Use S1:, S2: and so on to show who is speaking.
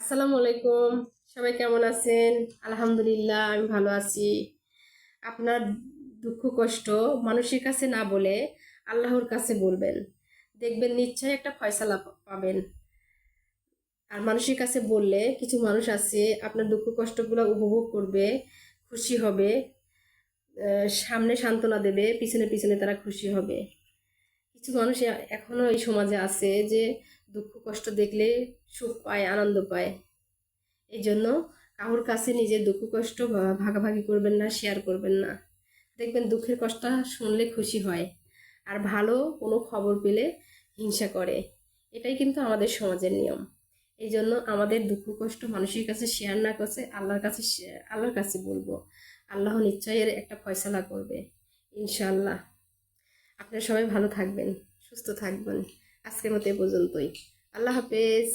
S1: আসসালামু আলাইকুম। সবাই কেমন আছেন? আলহামদুলিল্লাহ, আমি ভালো আছি। আপনার দুঃখ কষ্ট মানুষের কাছে না বলে আল্লাহর কাছে বলবেন। দেখবেন নিশ্চয়ই একটা ফয়সালা পাবেন। আর মানুষের কাছে বললে কিছু মানুষ আছে আপনার দুঃখ কষ্টগুলো উপভোগ করবে, খুশি হবে, সামনে সান্ত্বনা দেবে, পিছনে পিছনে তারা খুশি হবে। কিছু মানুষ এখনো এই সমাজে আছে যে দুঃখ কষ্ট দেখলে সুখ পায়, আনন্দ পায়। এই জন্য কারোর কাছে নিজের দুঃখ কষ্ট ভাগাভাগি করবেন না, শেয়ার করবেন না। দেখবেন দুঃখের কষ্ট শুনলে খুশি হয়, আর ভালো কোনো খবর পেলে হিংসা করে। এটাই কিন্তু আমাদের সমাজের নিয়ম। এই জন্য আমাদের দুঃখ কষ্ট মানুষের কাছে শেয়ার না করছে আল্লাহর কাছে বলবো। আল্লাহ নিশ্চয়ই এর একটা ফয়সালা করবে, ইনশাআল্লাহ। আপনারা সবাই ভালো থাকবেন, সুস্থ থাকবেন। আজকের মতো এ পর্যন্তই। আল্লাহ হাফেজ।